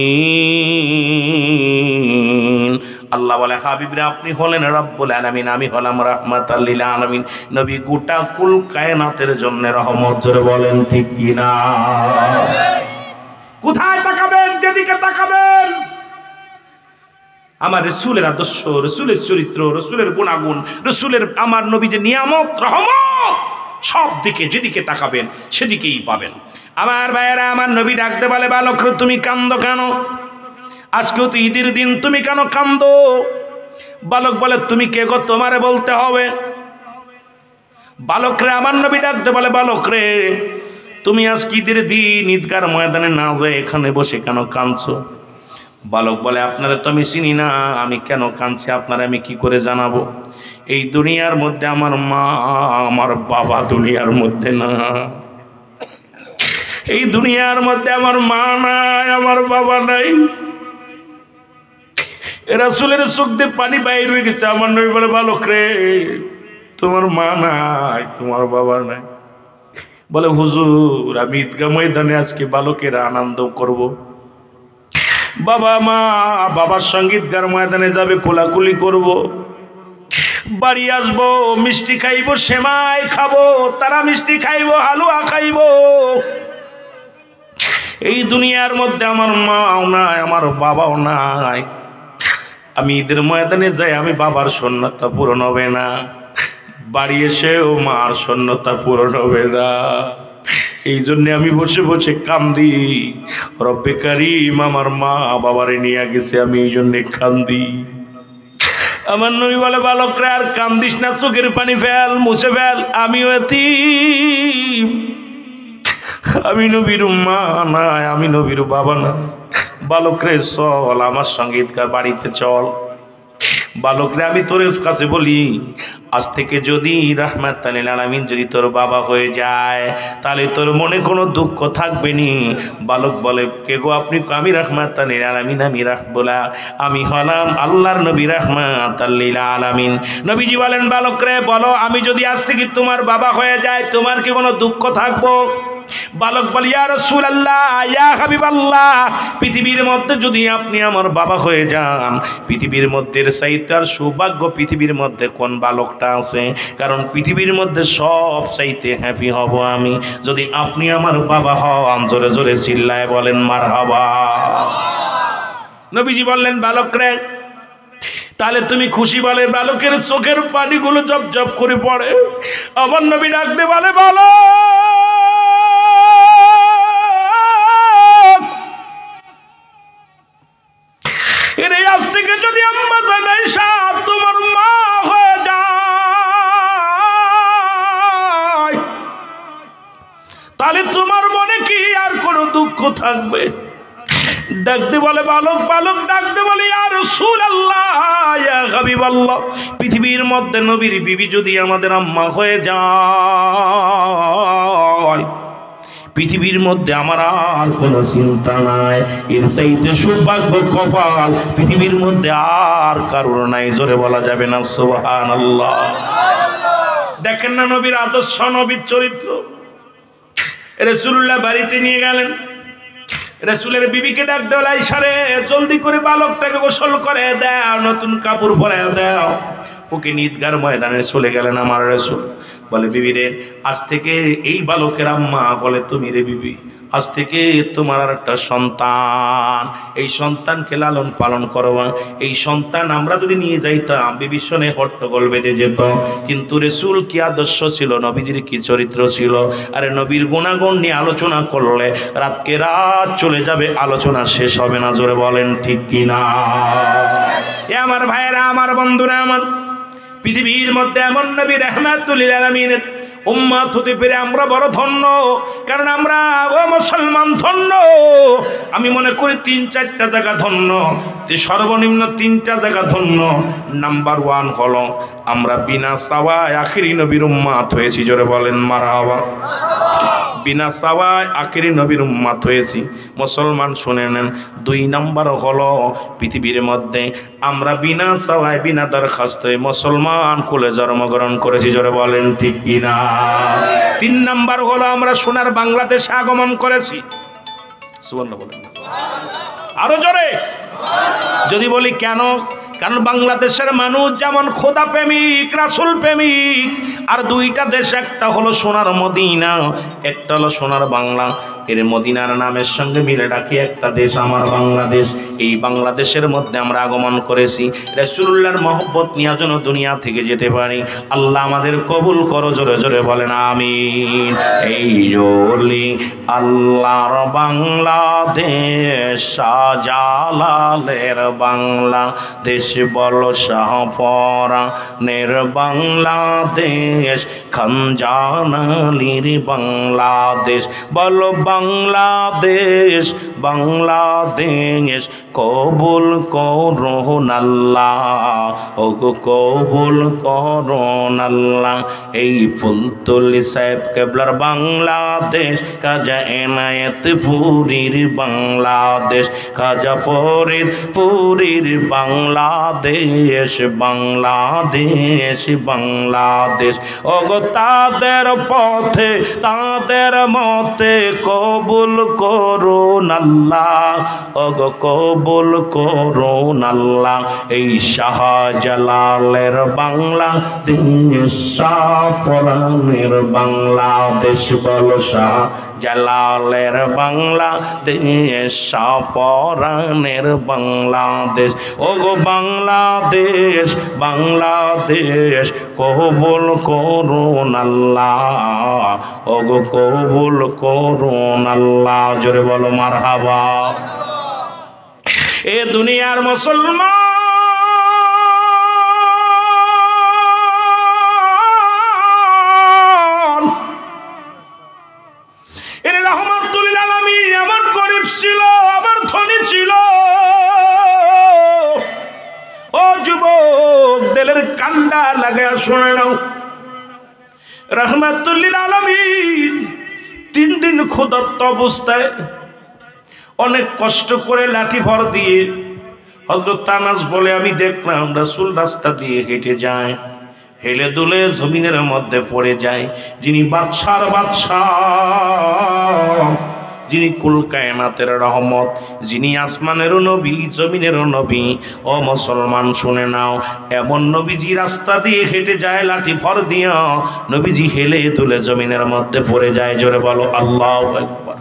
আল্লাহ বলে হাবিবরে আপনি হলেন রব্বুল আলামিন, আমি হলাম রাহমাতাল লিল আলামিন। নবী গোটা কুল কায়নাতের জন্য রহমত। জোরে বলেন ঠিক কিনা? কোথায় তাকাবেন? যেদিকে তাকাবেন। আমার রাসূলের আদর্শ, রাসূলের চরিত্র, রাসূলের গুণাগুণ, রাসূলের আমার নবী যে নিয়ামত, রহমত, সব দিকে যেদিকে তাকাবেন সেদিকেই পাবেন। আমার ভাইয়েরা, আমার নবী ডাকতে বলে বালক তুমি কান্দো কেন? আজকেও তো ঈদের দিন, তুমি কেন কান্দো? বালক বলে তুমি কে গো? তোমারে বলতে হবে। বালক রে, আমার নবী ডাকতে বলে বালক রে তুমি আজকে ঈদের দিন ঈদগার ময়দানে না যায় এখানে বসে কেন কাঁদছো? বালক বলে আপনারা তো আমি চিনি না, আমি কেন কাঁদছি আপনারা আমি কি করে জানাবো? এই দুনিয়ার মধ্যে আমার মা আমার বাবা দুনিয়ার মধ্যে না, এই দুনিয়ার মধ্যে আমার মা নাই, আমার বাবা নাই। রাসূলের চোখ দিয়ে পানি বাইর হয়ে গেছে। আমার নবী বলে বালক রে তোমার মা নাই, তোমার বাবা নাই। বলে হুজুর আমি ঈদগাহ ময়দানে আজকে বালকেরা আনন্দ করব, বাবা মা বাবার সঙ্গে ঈদগাহ ময়দানে যাবে, কোলাকুলি করব, বাড়ি আসবো, মিষ্টি খাইবো, সেমাই খাবো, তারা মিষ্টি খাইবো, হালুয়া খাইবো। এই দুনিয়ার মধ্যে আমার মাও নাই, আমার বাবাও নাই। আমি ঈদের ময়দানে যাই, আমি বাবার শূন্যতা পূরণ হবে না, বাড়ি এসেও মার শূন্যতা পূরণ হবে না। এই জন্য আমি বসে বসে কান্দি। রব্বে কারীম আমার মা বাবারে নিয়ে গেছে, আমি এই জন্যে কান্দি। আমার নবী বলে বালকরা আর কান্দিস না, চোখের পানি ফেল, মুছে ফেল, আমিও এতিম, আমি নবীর মা নাই, আমি নবীর বাবা না। বালকরে চল আমার সঙ্গে ঈদগাহ বাড়িতে চল। বালকরে আমি তোর কাছে বলি আজ থেকে যদি রাহমাতুল লিল আলামিন যদি তোর বাবা হয়ে যায় তাহলে তোর মনে কোনো দুঃখ থাকবে নি। বালক বলে কে গো আপনি? আমি রাহমাতুল লিল আলামিন, আমি রাহবুলা, আমি হলাম আল্লাহর নবী রাহমাতুল লিল আলামিন। নবীজি বলেন বালকরে বলো আমি যদি আজ থেকে তোমার বাবা হয়ে যায় তোমার কি কোনো দুঃখ থাকবো? বালক বলে ইয়া রাসূলুল্লাহ, ইয়া হাবিবাল্লাহ, পৃথিবীর মধ্যে যদি আপনি আমার বাবা হয়ে যান পৃথিবীর মধ্যে চাইতে আর সৌভাগ্য পৃথিবীর মধ্যে কোন বালকটা আছে? কারণ পৃথিবীর মধ্যে সব চাইতে হ্যাপি হব আমি যদি আপনি আমার বাবা হন। জোরে জোরে চিল্লায় বলেন মারহাবা। নবীজি বললেন বালক রে তাহলে তুমি খুশি? বলে বালকের চোখের পানিগুলো জপ জপ করে পড়ে। আমার নবী ডাকতে বলে বলো আজ থেকে যদি আম্মা জানাইসা তোমার মা হয়ে যায় তাহলে তোমার মনে কি আর কোনো দুঃখ থাকবে? ডাকতে বলে বালক, বালক ডাকতে বলে ইয়া রাসূলুল্লাহ, ইয়া হাবিবাল্লাহ, পৃথিবীর মধ্যে নবীর বিবি যদি আমাদের আম্মা হয়ে যায় পৃথিবীর মধ্যে আমার আর কোনো চিন্তা নাই। এর চাইতে সৌভাগ্য কপাল পৃথিবীর মধ্যে আর কারোর নাই। জোরে বলা যাবে না সুবহানাল্লাহ। দেখেন না নবীর আদর্শ, নবীর চরিত্র। রাসূলুল্লাহ বাড়িতে নিয়ে গেলেন, রাসূলের বিবিকে ডাক দেওয়া ইশারে জলদি করে বালকটাকে গোসল করে দাও, নতুন কাপড় পরায় দাও। ওকে ঈদগার ময়দানে চলে গেলেন আমার রাসূল। বলে বিবি রে আজ থেকে এই বালকের আম্মা বলে তুমি রে বিবি আজ থেকে তোমার আর একটা সন্তান, এই সন্তানকে লালন পালন করবা। এই সন্তান আমরা যদি নিয়ে যাইতাম বিবির সনে হট্টগোল বেঁধে যেত। কিন্তু রাসূল কি আদর্শ ছিল, নবীজির কি চরিত্র ছিল। আরে নবীর গুণাগুণ নিয়ে আলোচনা করলে রাতকে রাত চলে যাবে, আলোচনা শেষ হবে না। জোরে বলেন ঠিক কিনা? এ আমার ভাইয়েরা, আমার বন্ধুরা, আমার পৃথিবীর মধ্যে এমন নবী রাহমাতুল লিল আলামিনের উম্মত হতে পেরে আমরা বড় ধন্য। কারণ আমরা ও মুসলমান ধন্য। আমি মনে করি ৩-৪টা জায়গা ধন্য, যে সর্বনিম্ন 3টা জায়গা ধন্য। নাম্বার 1 হলো আমরা বিনা চাওয়ায় আখিরি নবীর উম্মত হয়েছি। জোরে বলেন মারহাবা। বিনা চাওয়ায় আখেরি নবীর উম্মত হয়েছি। মুসলমান শুনে নেন, 2 নম্বর হলো পৃথিবীর মধ্যে আমরা বিনা চাওয়ায় বিনা দরখাস্তে মুসলমান কুলে জন্মগ্রহণ করেছি, জোরে বলেন ঠিক কিনা। 3 নম্বর হলো আমরা সোনার বাংলাদেশে আগমন করেছি। সুবহানাল্লাহ বলেন, আরো জোরে। যদি বলি কেন, কারণ বাংলাদেশের মানুষ যেমন খোদা প্রেমিক, রাসূল প্রেমিক, আর 2টা দেশ, একটা হলো সোনার মদিনা, একটা হলো সোনার বাংলা। এর মদিনার নামের সঙ্গে মিলে ডাকি একটা দেশ আমার বাংলাদেশ। এই বাংলাদেশের মধ্যে আমরা আগমন করেছি রাসূলুল্লাহর মহব্বত নিয়ে যেন দুনিয়া থেকে যেতে পারি। আল্লাহ আমাদের কবুল করো, জোরে জোরে বলেন আমিন। এই জলি আল্লাহর বাংলাদেশ, শাহজালালের বাংলাদেশ, বলো শাহপরানের বাংলাদেশ, খানজানালির বাংলাদেশ, বলো বাংলাদেশ, বাংলাদেশ কবুল করুন আল্লাহ, ও গো কবুল করুন আল্লাহ। এই ফুলতলি সাহেব কেবলার বাংলাদেশ, খাজা এনায়েত পুরীর বাংলাদেশ, খাজা ফরিদ পুরীর বাংলাদেশ, বাংলাদেশ, বাংলাদেশ। ও গো তাদের পথে তাদের মতে কবুল করুন আল্লাহ, ও গো কবুল করুন আল্লাহ। এই শাহজালালের বাংলাদেশ, শাহপরানের বাংলাদেশ, বলো শাহজালালের বাংলাদেশ, শাহপরানের বাংলাদেশ। ও গো বাংলাদেশ, বাংলাদেশ কবুল করুন আল্লাহ, ও গো কবুল করুন আল্লাহ, জোরে বলো মারহাবা। এ দুনিয়ার মুসলমান, এর রহমাতুল আলামিন এমন গরিব ছিল, আবার ধনী ছিল। ও যুবক, দিলের কান্ডা লাগায়া শুনে নাও, রহমাতুল আলামিন 3 দিন ক্ষুধার্ত অবস্থায় অনেক কষ্ট করে লাঠি ভর দিয়ে, হযরত আনাস বলে আমি দেখলাম রাসূল রাস্তা দিয়ে হেঁটে যায়, হেলে দুলে জমিনের মধ্যে পড়ে যায়। যিনি বাদশার বাদশাহ, যিনি কুল কায়নাতের রহমত, যিনি আসমানেরও নবী জমিনেরও নবী, ও মুসলমান শুনে নাও, এমন নবীজি রাস্তা দিয়ে হেঁটে যায়, লাঠি ভর দিয়া নবীজি হেলে দুলে জমিনের মধ্যে পড়ে যায়, জোরে বলো আল্লাহু আকবার।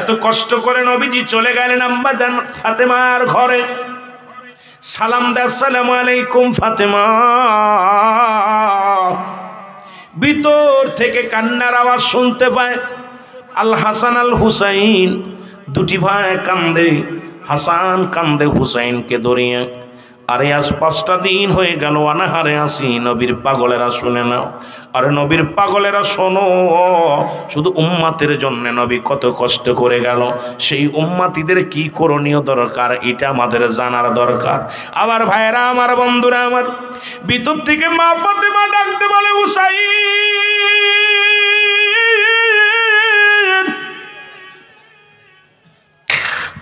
এত কষ্ট করে নবীজি চলে গেলেন আম্মা জান ফাতেমার ঘরে, সালাম দেয়, আসসালামু আলাইকুম ফাতেমা। ভিতর থেকে কান্নার আওয়াজ শুনতে পায়। আল হাসান আল হুসাইন, 2টি ভাই কান্দে, হাসান কান্দে হুসাইনকে ধরিয়ে। আরে আজ 5টা দিন হয়ে গেল অনাহারে আসি, নবীর পাগলেরা শুনে নাও। আরে নবীর পাগলেরা শোনো, শুধু উম্মাতের জন্য নবী কত কষ্ট করে গেল, সেই উম্মাতিদের কি করণীয় দরকার এটা আমাদের জানার দরকার। আবার ভাইরা আমার, বন্ধুরা আমার, ভিতর থেকে মা ফাতেমা ডাকতে বলে, হুসাইন,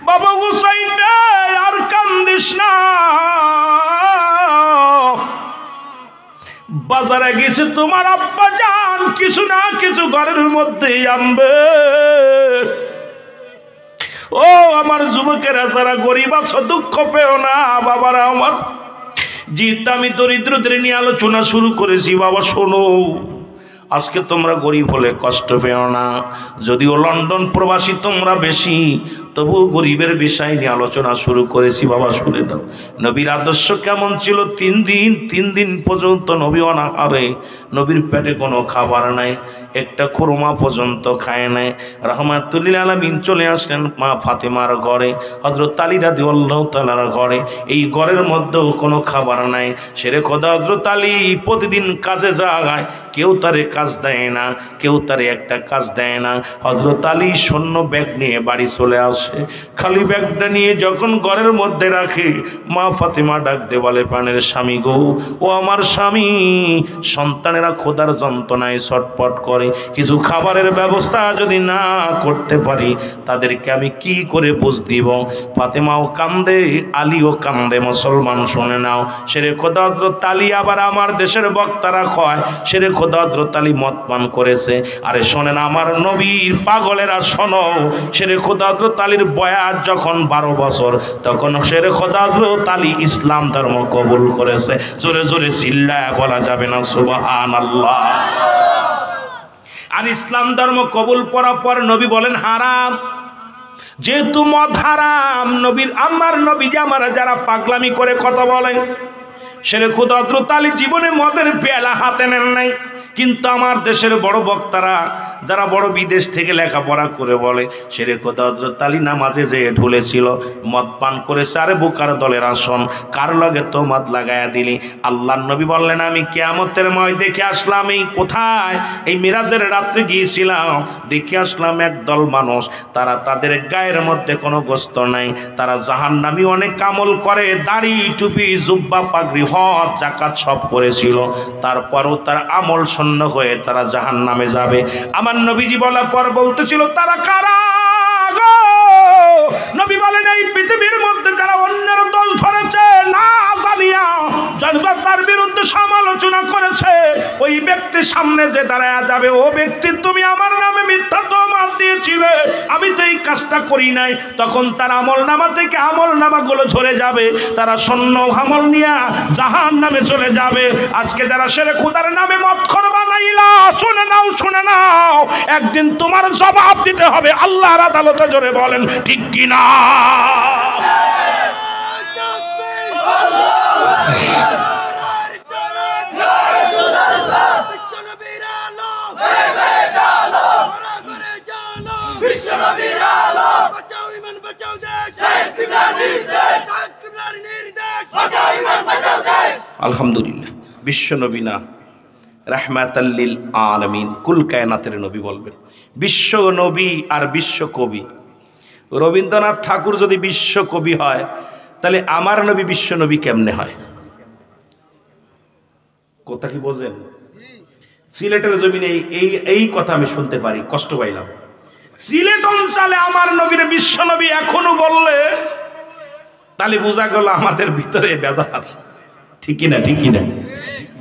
বাবা হুসাইন রে, আর কান্দিস না, বাজারে গেছে তোমার আব্বা জান কিছু না কিছু ঘরের মধ্যে আনবে। ও আমার যুবকেরা, যারা গরিব আছো দুঃখ পেও না বাবারা আমার। যেহেতু আমি দরিদ্রদের নিয়ে আলোচনা শুরু করেছি, বাবা শোনো, আজকে তোমরা গরিব হলে কষ্ট পেও না। যদিও লন্ডন প্রবাসী তোমরা বেশি, তবু গরিবের বিষয় নিয়ে আলোচনা শুরু করেছি, বাবা শুনে নাও। নবীর আদর্শ কেমন ছিল? 3 দিন পর্যন্ত নবী অনাহারে, নবীর পেটে কোনো খাবার নাই, একটা খুরমা পর্যন্ত খায় নাই। রাহমাতুল লিল আলামিন চলে আসলেন মা ফাতেমার ঘরে, হযরত আলী রাদিয়াল্লাহু তাআলার ঘরে। এই ঘরের মধ্যেও কোনো খাবার নাই। শেরে খোদা হযরত আলী প্রতিদিন কাজে যায়, কেউ তারে কাজ দেয় না, কেউ তারে একটা কাজ দেয় না। হযরত আলী সৈন্য ব্যাগ নিয়ে বাড়ি চলে আসে। আসে, খালি ব্যাগটা নিয়ে যখন ঘরের মধ্যে রাখে, মা ফাতেমা ডাক দে বলে, প্রাণের স্বামী গো, ও আমার স্বামী, সন্তানেরা খোদার যন্ত্রণায় ছটপট করে, কিছু খাবারের ব্যবস্থা যদি না করতে পারি তাদেরকে আমি কি করে বুঝ দিব। ফাতেমাও কান্দে, আলীও কান্দে। মুসলমান শুনে নাও, সেরে খোদা হযরত আলী আবার আমার দেশের বক্তারা কয় সেরে খোদা হযরত আলী মদ পান করেছে। আরে শোনেন আমার নবীর পাগলেরা, শোনো, সেরে খোদা হযরত আলীর বয়স যখন 12 বছর, তখন সেরে খোদা হযরত আলী ইসলাম ধর্ম কবুল করেছে। জোরে জোরে চিল্লায় বলা যাবে না সুবহানাল্লাহ। আর ইসলাম ধর্ম কবুল করার পর নবী বলেন হারাম, যেহেতু মদ হারাম, নবীর আমার নবী যে আমার যারা পাগলামি করে কথা বলেন, সেরে খোদা হযরত আলী জীবনে মদের পেয়ালা হাতে নেন নাই, কিন্তু আমার দেশের বড় বক্তারা যারা বড় বিদেশ থেকে লেখাপড়া করে বলে সেরে খোদা হযরত আলী নামাজে যে ঢুলেছিল, মদ পান করেছে। আরে বোকার দলের আসন, কার লগে তো মদ লাগায়া দিলি। আল্লাহর নবী বললেন আমি কিয়ামতের ময় দেখে আসলাম, এই কোথায়, এই মিরাজের রাত্রে গিয়েছিলাম, দেখে আসলাম একদল মানুষ, তারা তাদের গায়ের মধ্যে কোনো গোস্ত নাই, তারা জাহান্নামী অনেক আমল করে, দাড়ি টুপি জুব্বা পাগড়ি হজ যাকাত সব করেছিল, তারপরও তার আমল শূন্য হয়ে তারা জাহান্নামে যাবে। আমার নবীজি বলার পর বলতেছিল তারা কারা গো? নবী বলেন এই পৃথিবীর মধ্যে যারা অন্যের দোষ ধরেছে না জানিয়া, যারা তার বিরুদ্ধে সমালোচনা করেছে, ওই ব্যক্তির সামনে যে দাঁড়ায় যাবে, ও ব্যক্তি তুমি আমার নামে মিথ্যা তহমত দিয়েছিলে, আমি তো এই কাজটা করি নাই, তখন তার আমল নামা থেকে আমল নামাগুলো ঝরে যাবে, তারা শূন্য আমল নিয়ে জাহান্নামে চলে যাবে। আজকে যারা সেরে খোদার নামে মদখোর বানাইলা, শুনে নাও শুনে নাও, একদিন তোমার জবাব দিতে হবে আল্লাহর আদালতে। জোরে বলেন ঠিক কিনা? আলহামদুলিল্লাহ, বিশ্ব নবী না, রাহমাতাল লিল আলামিন, কুল কায়নাতের নবী বলবেন। বিশ্ব নবী আর বিশ্ব কবি। রবীন্দ্রনাথ ঠাকুর যদি বিশ্ব কবি হয়, তাহলে আমার নবী বিশ্ব নবী কেমনে হয়? কথা কি বোঝেন? সিলেটের জমিনে এই কথা আমি শুনতে পারি, কষ্ট পাইলাম। সিলেট অঞ্চলে আমার নবীর বিশ্ব নবী এখনো বললে তাহলে বোঝা গেল আমাদের ভিতরে বেজাল আছে। ঠিকই না? ঠিকই না?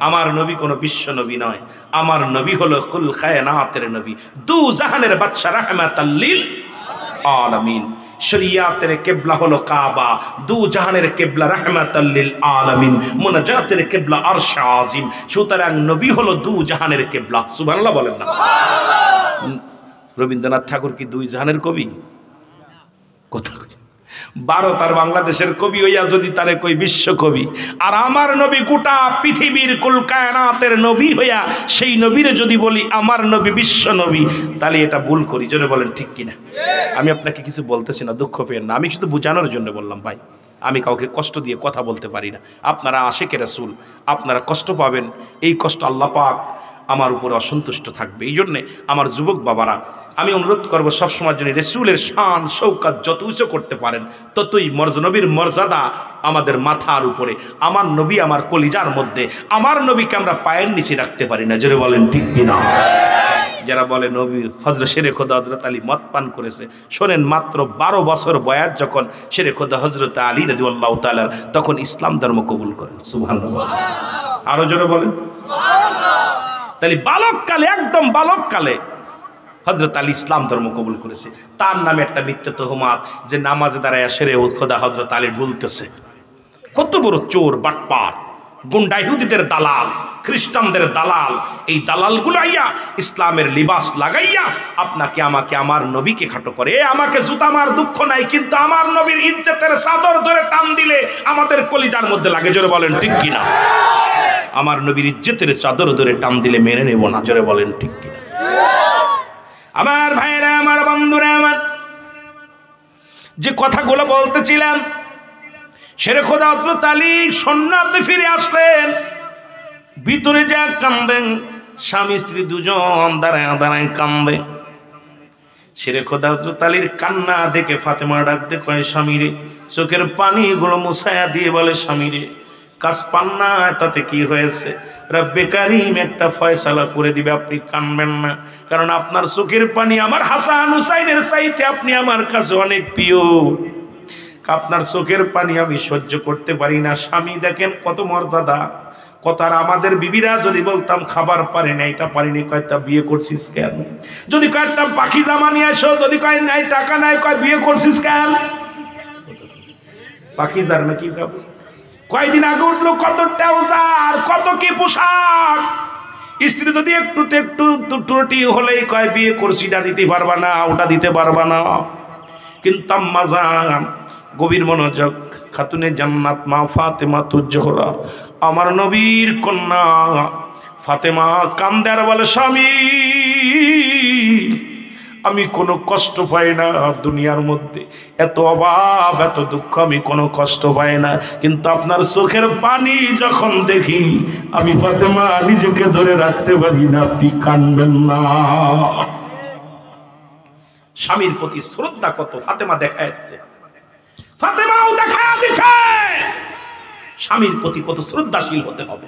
আমার নবী কোনো বিশ্ব নবী নয়, আমার নবী হলো কুল কায়নাতের নবী, দু জাহানের বাদশা, রাহমাতাল লিল আলামিন। শরিয়াতের কিবলা হলো কাবা, দু জাহানের কিবলা রাহমাতাল লিল আলামিন, মুনাজাতের কিবলা আরশ আজিম। সুতরাং নবী হলো দু জাহানের কিবলা। সুবহানাল্লাহ বলেন না? রবীন্দ্রনাথ ঠাকুর কি দুই জাহানের কবি? কথা ভারত আর বাংলাদেশের কবি হইয়া যদি তারে কই বিশ্ব কবি, আর আমার নবী গোটা পৃথিবীর কুল কায়নাতের নবী হইয়া সেই নবীরে যদি বলি আমার নবী বিশ্ব নবী, তাহলে এটা ভুল করি। জোরে বলেন ঠিক কিনা? আমি আপনাকে কিছু বলতেছি না, দুঃখ পেয়েন না, আমি শুধু বোঝানোর জন্য বললাম ভাই। আমি কাউকে কষ্ট দিয়ে কথা বলতে পারি না। আপনারা আশিকে রাসূল, আপনারা কষ্ট পাবেন, এই কষ্ট আল্লাহ পাক আমার উপরে অসন্তুষ্ট থাকবে। এই জন্যে আমার যুবক বাবারা, আমি অনুরোধ করবো সবসময় জন্য রসুলের শান শৌকাত যত উঁচু করতে পারেন ততই নবীর মর্যাদা আমাদের মাথার উপরে। আমার নবী আমার কলিজার মধ্যে, আমার নবীকে আমরা পায়ের নিচে রাখতে পারি না। জোরে বলেন ঠিক কিনা? যারা বলে নবী হযরত শেরে খোদা হযরত আলী মদ পান করেছে, শোনেন, মাত্র 12 বছর বয়স যখন শেরে খোদা হযরত আলী রাদিয়াল্লাহু তাআলা তখন ইসলাম ধর্ম কবুল করেন। সুবহানাল্লাহ। আরো জোরে বলেন সুবহানাল্লাহ। তাহলে বালককালে, একদম বালককালে হযরত আলী ইসলাম ধর্ম কবুল করেছে। তার নামে একটা মিথ্যা তহমাত যে নামাজে দাঁড়ায় সেরে খোদা হযরত আলী ঢুলতেছে। কত বড় চোর, বাটপার, গুন্ডা, ইহুদিদের দালাল, খ্রিস্টানদের দালাল। এই দালালগুলো আইয়া ইসলামের লিবাস লাগাইয়া আপনাকে আমাকে আমার নবীকে খাটো করে। আমাকে জুতা মার দুঃখ নাই, কিন্তু আমার নবীর ইজ্জতের চাদর ধরে টান দিলে আমাদের কলিজার মধ্যে লাগে। জোরে বলেন ঠিক কিনা? আমার নবীর ইজ্জতের চাদর ধরে টান দিলে মেনে নেব না। জোরে বলেন ঠিক কিনা? আমার ভাইরা, আমার বন্ধুরা, আমার যে কথাগুলো বলতেছিলাম, শেরে খোদা হযরত আলী সন্ন্যাতে ফিরে আসলেন, ভিতরে যা কান্দেন, স্বামী স্ত্রী দুজন দাঁড়ায় দাঁড়ায় কান্দে। শেরে খোদা হযরত আলীর কান্না দেখে ফাতেমা ডাক দিয়ে কয়, স্বামীরে, চোখের পানিগুলো মুছায়া দিয়ে বলে, স্বামীরে, কাজ পান না, তাতে কি হয়েছে? রব্বে কারীম একটা ফয়সালা করে দিবে, আপনি কানবেন না, কারণ আপনার চোখের পানি আমার হাসান হুসাইনের চাইতে আপনি আমার কাছে অনেক প্রিয়। আপনার চোখের পানি আমি সহ্য করতে পারি না। স্বামী দেখেন কত মর্যাদা, কত। আর আমাদের বিবিরা যদি বলতাম খাবার পারে না, এটা পারিনি, কয়টা বিয়ে করছিস কেন? যদি কয়েকটা পাখি জামা নিয়ে আসো, যদি কয় নাই টাকা নাই, কয় বিয়ে করছিস কেন? পাখি যার নাকি যাবো, কয়দিন আগে উঠলো কত ট্রাউজার, কত কি পোশাক। স্ত্রী যদি একটু ত্রুটি হলেই কয় বিয়ে করছি, এটা দিতে পারবা না, ওটা দিতে পারবা না। কিন্তু আম্মা জান, গভীর মনোযোগ, খাতুনে জান্নাত মা ফাতেমা তুজ-জোহরা, আমার নবীর কন্যা ফাতেমা কান্দে আর বলে, স্বামী, আমি কোনো কষ্ট পাই না দুনিয়ার মধ্যে, এত অভাব এত দুঃখ আমি কোনো কষ্ট পাই না, কিন্তু আপনার চোখের পানি যখন দেখি আমি ফাতেমা নিজেকে ধরে রাখতে পারি না, আপনি কাঁদবেন না। স্বামীর প্রতি শ্রদ্ধা কত ফাতেমা দেখাচ্ছে, ফাতেমাও দেখা দিচ্ছে স্বামীর প্রতি কত শ্রদ্ধাশীল হতে হবে।